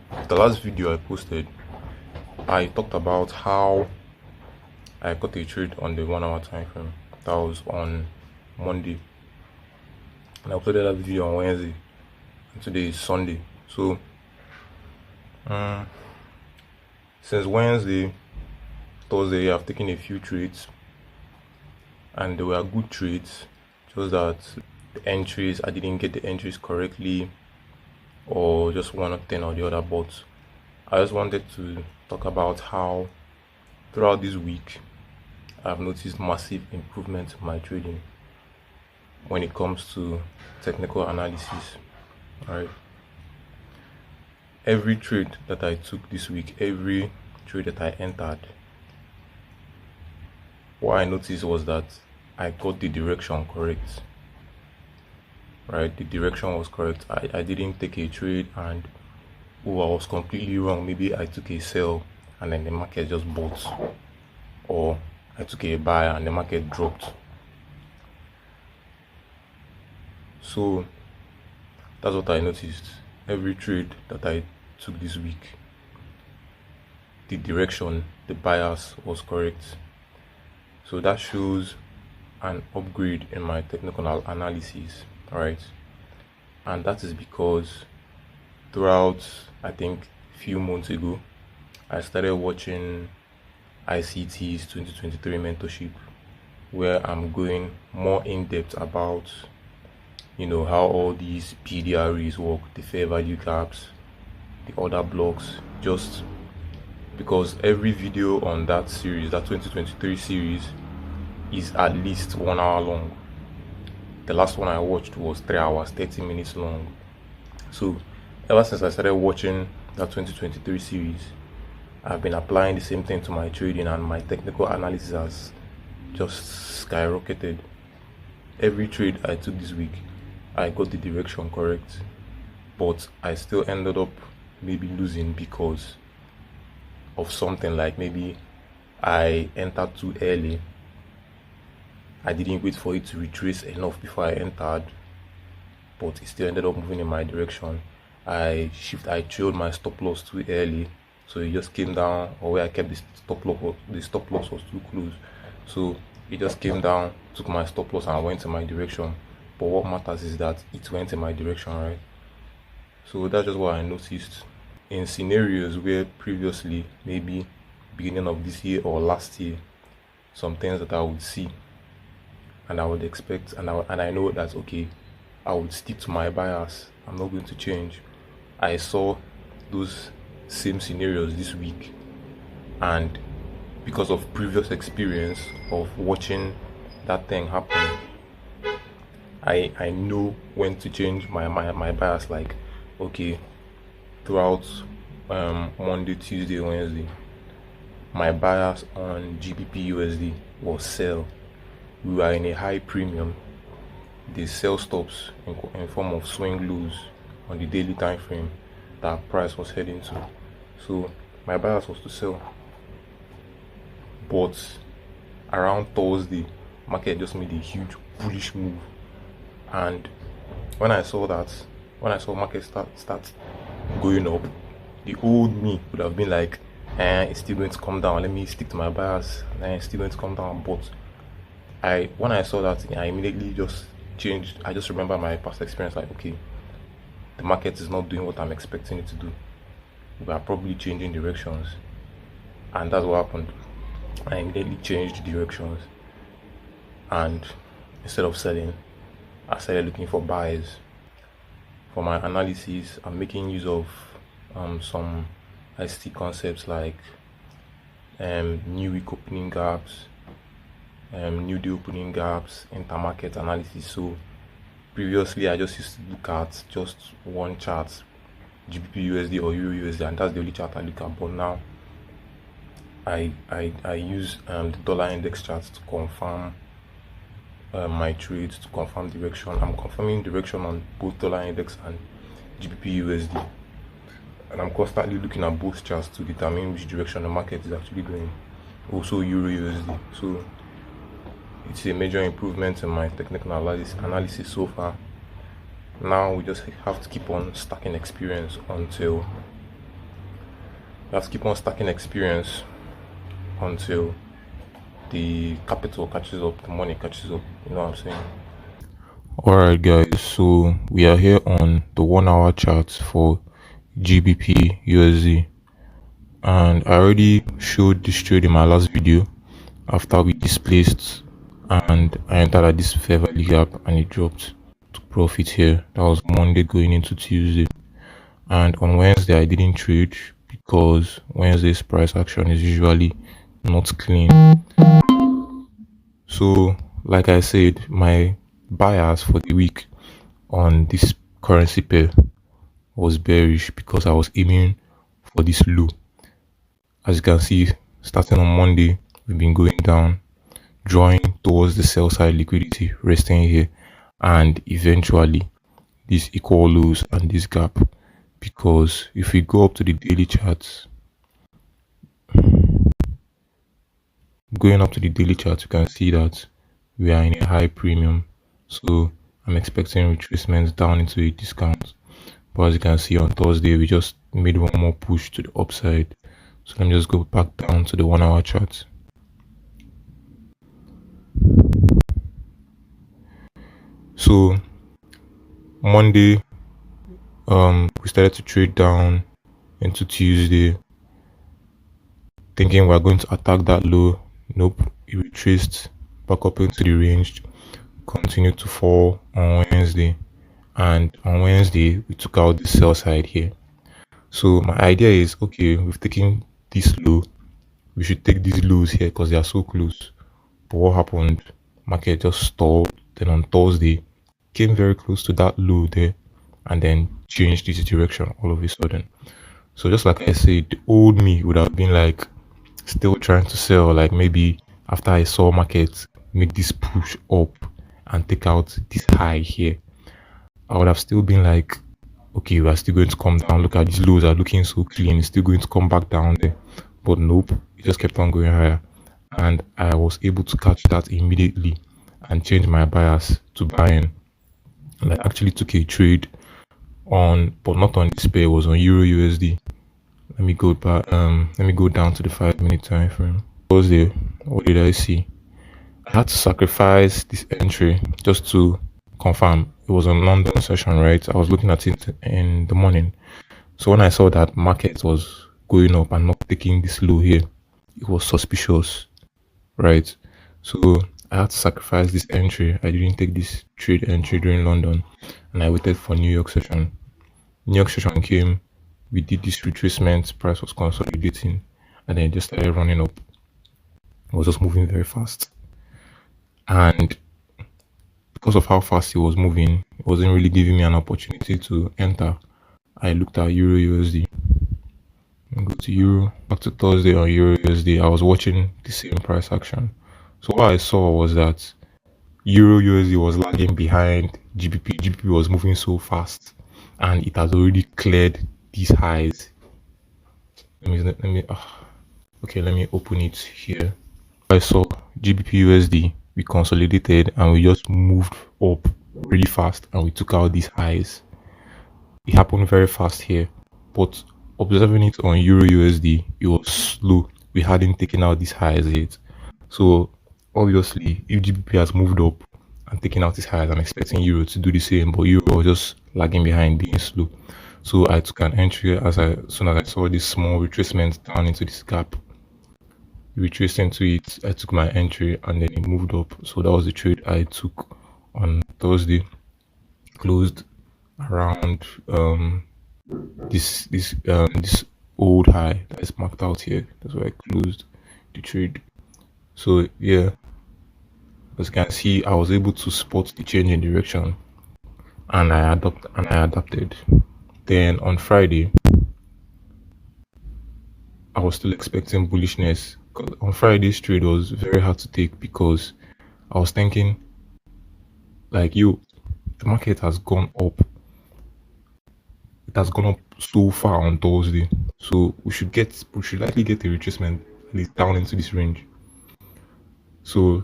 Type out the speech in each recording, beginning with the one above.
The last video I posted, I talked about how I got a trade on the 1 hour time frame. That was on Monday, and I uploaded that video on Wednesday, and today is Sunday. So, since Wednesday, Thursday, I've taken a few trades, and they were good trades. Just that the entries, I didn't get the entries correctly, or just one thing or the other. But I just wanted to talk about how throughout this week I've noticed massive improvement in my trading when it comes to technical analysis. Alright. Every trade that I took this week, every trade that I entered, what I noticed was that I got the direction correct. Right, the direction was correct. I didn't take a trade and I was completely wrong. Maybe I took a sell and then the market just bought, or I took a buy and the market dropped. So that's what I noticed. Every trade that I took this week, the direction, the bias was correct. So that shows an upgrade in my technical analysis. Right, and that is because throughout, I think, a few months ago, I started watching ICT's 2023 mentorship, where I'm going more in depth about how all these PDREs work, the fair value gaps, the order blocks, just because every video on that series, that 2023 series, is at least 1 hour long. The last one I watched was 3 hours, 30 minutes long. So ever since I started watching that 2023 series, I've been applying the same thing to my trading, and my technical analysis has just skyrocketed. Every trade I took this week, I got the direction correct, but I still ended up maybe losing because of something, like maybe I entered too early. I didn't wait for it to retrace enough before I entered, but it still ended up moving in my direction. I trailed my stop loss too early, so it just came down, or where I kept the stop loss was too close, so it just came down, took my stop loss and went in my direction. But what matters is that it went in my direction, right? So that's just what I noticed. In scenarios where previously, maybe beginning of this year or last year, some things that I would see and I would expect, and I know that, okay, I would stick to my bias, I'm not going to change. I saw those same scenarios this week, and because of previous experience of watching that thing happen, I know when to change my bias. Like, okay, throughout Monday, Tuesday, Wednesday, my bias on GBP USD was sell. We were in a high premium. The sell stops in form of swing lows on the daily time frame that price was heading to. So my bias was to sell. But around Thursday, market just made a huge bullish move. And when I saw market start going up, the old me would have been like, it's still going to come down, let me stick to my bias, and it's still going to come down. But when I saw that, I immediately just changed. I just remember my past experience, like, okay, the market is not doing what I'm expecting it to do. We are probably changing directions, and that's what happened. I immediately changed directions, and instead of selling, I started looking for buys. For my analysis, I'm making use of some ICT concepts like new week opening gaps, new day opening gaps, intermarket analysis. So previously, I just used to look at just one chart, GBP USD or Euro USD, and that's the only chart I look at. But now I use the dollar index chart to confirm my trades, to confirm direction. I'm confirming direction on both dollar index and GBP USD, and I'm constantly looking at both charts to determine which direction the market is actually going. Also Euro USD. So it's a major improvement in my technical analysis so far. Now we just have to keep on stacking experience until You have to keep on stacking experience until the capital catches up, the money catches up. You know what I'm saying? Alright, guys, so we are here on the 1 hour chart for GBP USD, and I already showed this trade in my last video after we displaced and I entered at this fair value gap and it dropped to profit here. That was Monday going into Tuesday, and on Wednesday I didn't trade because Wednesday's price action is usually not clean. So, like I said, my bias for the week on this currency pair was bearish because I was aiming for this low. As you can see, starting on Monday, we've been going down, drawing towards the sell side liquidity, resting here, and eventually these equal lows and this gap. Because if we go up to the daily charts, going up to the daily chart, you can see that we are in a high premium. So I'm expecting retracements down into a discount. But as you can see on Thursday, we just made one more push to the upside. So let me just go back down to the 1 hour chart. So Monday, we started to trade down into Tuesday, thinking we're going to attack that low. Nope, it retraced back up into the range, continued to fall on Wednesday, and on Wednesday we took out the sell side here. So my idea is, okay, we've taken this low, we should take these lows here because they are so close. But what happened? Market just stalled. Then on Thursday, came very close to that low there, and then changed its direction all of a sudden. So just like I said, the old me would have been like still trying to sell, like maybe after I saw markets make this push up and take out this high here, I would have still been like, okay, we are still going to come down. Look at these lows are looking so clean. It's still going to come back down there. But nope, it just kept on going higher. And I was able to catch that immediately and change my bias to buying. And I actually took a trade on, but not on this pair, it was on Euro USD. Let me go back, let me go down to the 5 minute time frame. Thursday, what did I see? I had to sacrifice this entry just to confirm. It was a London session, right? I was looking at it in the morning. So when I saw that market was going up and not taking this low here, it was suspicious, right? So I had to sacrifice this entry. I didn't take this trade entry during London, and I waited for New York session. New York session came, we did this retracement, price was consolidating, and then it just started running up. It was just moving very fast. And because of how fast it was moving, it wasn't really giving me an opportunity to enter. I looked at Euro USD. Go to Euro, back to Thursday on Euro USD. I was watching the same price action. So what I saw was that Euro USD was lagging behind GBP. GBP was moving so fast, and it has already cleared these highs. Okay, let me open it here. I saw GBP USD, we consolidated and we just moved up really fast and we took out these highs. It happened very fast here, but observing it on Euro USD, it was slow. We hadn't taken out these highs yet. So obviously, if GBP has moved up and taken out these highs, I'm expecting Euro to do the same, but Euro was just lagging behind, being slow. So I took an entry as soon as I saw this small retracement down into this gap. Retraced into it, I took my entry and then it moved up. So that was the trade I took on Thursday. Closed around this old high that is marked out here. That's where I closed the trade. So yeah, as you can see, I was able to spot the change in direction, and I adapted. Then on Friday, I was still expecting bullishness. On Friday's trade was very hard to take because I was thinking, like, the market has gone up. It has gone up so far on Thursday, so we should likely get a retracement at least down into this range. So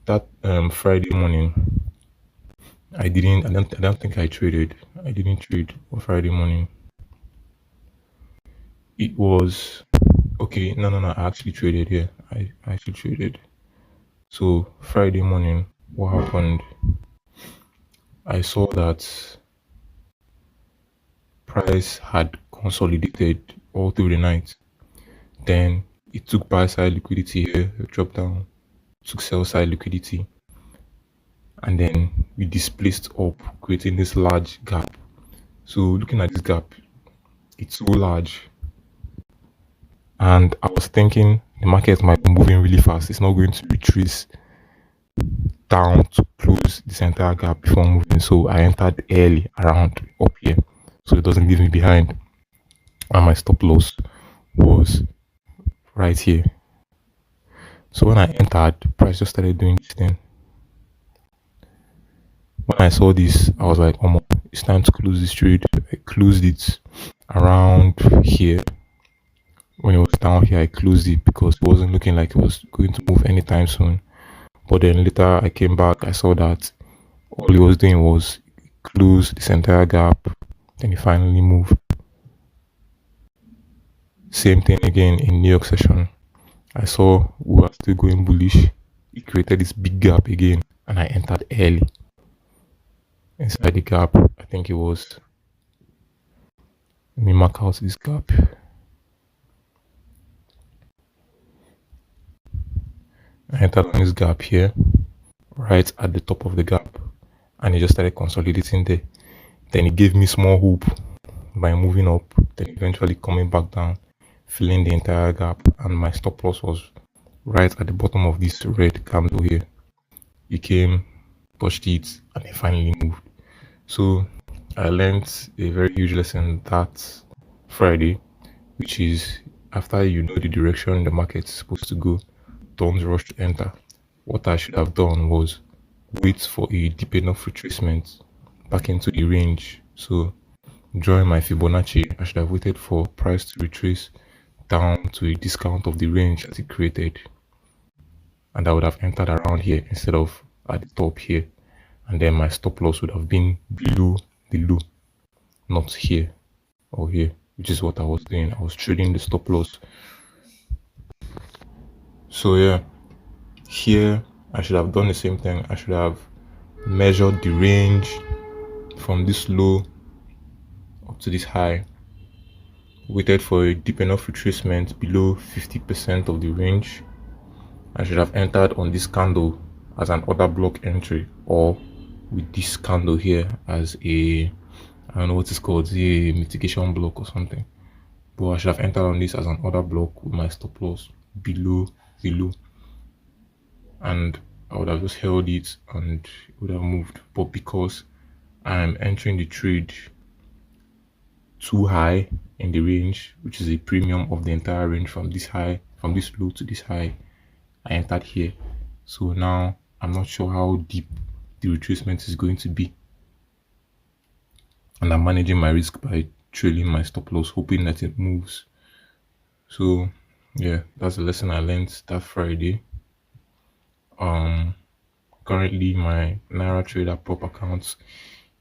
that Friday morning, I don't think I traded. I didn't trade on Friday morning. It was okay. No, no, no. I actually traded here. I actually traded. So Friday morning, what happened? I saw that price had consolidated all through the night. Then it took buy side liquidity here, it dropped down, took sell side liquidity, and then we displaced up, creating this large gap. So looking at this gap, it's so large, and I was thinking the market might be moving really fast. It's not going to retrace down to close this entire gap before moving. So I entered early around up here, so it doesn't leave me behind. And my stop loss was right here. So when I entered, the price just started doing this thing. When I saw this, I was like, oh, it's time to close this trade. I closed it around here. When it was down here, I closed it because it wasn't looking like it was going to move anytime soon. But then later I came back, I saw that all he was doing was close this entire gap. Then he finally moved. Same thing again in New York session. I saw we were still going bullish. It created this big gap again, and I entered early inside the gap. I think it was. Let me mark out this gap. I entered on this gap here, right at the top of the gap, and it just started consolidating there. Then it gave me small hope by moving up, then eventually coming back down, filling the entire gap, and my stop loss was right at the bottom of this red candle here. It came, touched it, and it finally moved. So I learned a very huge lesson that Friday, which is after you know the direction the market is supposed to go, don't rush to enter. What I should have done was wait for a deep enough retracement back into the range. So drawing my Fibonacci, I should have waited for price to retrace down to a discount of the range that it created. And I would have entered around here instead of at the top here. And then my stop loss would have been below the low, not here or here, which is what I was doing. I was trading the stop loss. So yeah, here I should have done the same thing. I should have measured the range from this low up to this high, waited for a deep enough retracement below 50% of the range. I should have entered on this candle as an order block entry, or with this candle here as a, I don't know what it's called, a mitigation block or something. But I should have entered on this as an order block with my stop loss below the low, and I would have just held it and it would have moved. But because I'm entering the trade too high in the range, which is a premium of the entire range from this high, from this low to this high, I entered here. So now I'm not sure how deep the retracement is going to be, and I'm managing my risk by trailing my stop loss, hoping that it moves. So yeah, that's the lesson I learned that Friday. Currently my Naira Trader prop account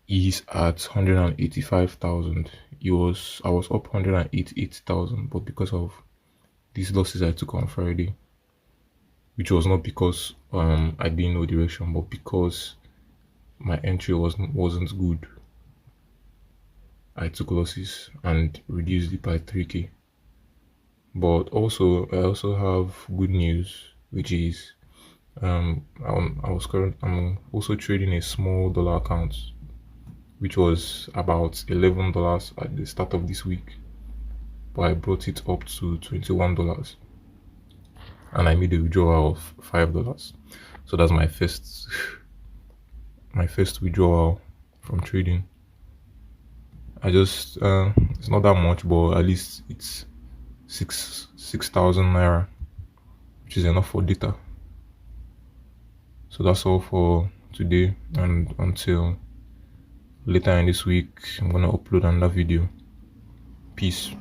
is at 185,000. I was up 188,000, but because of these losses I took on Friday, which was not because I didn't know direction, but because my entry wasn't good, I took losses and reduced it by 3k. But also I also have good news, which is I'm also trading a small dollar account, which was about $11 at the start of this week, but I brought it up to $21, and I made a withdrawal of $5. So that's my first my first withdrawal from trading. I just it's not that much, but at least it's 6,000 naira, which is enough for data. So that's all for today, and until later in this week I'm gonna upload another video. Peace.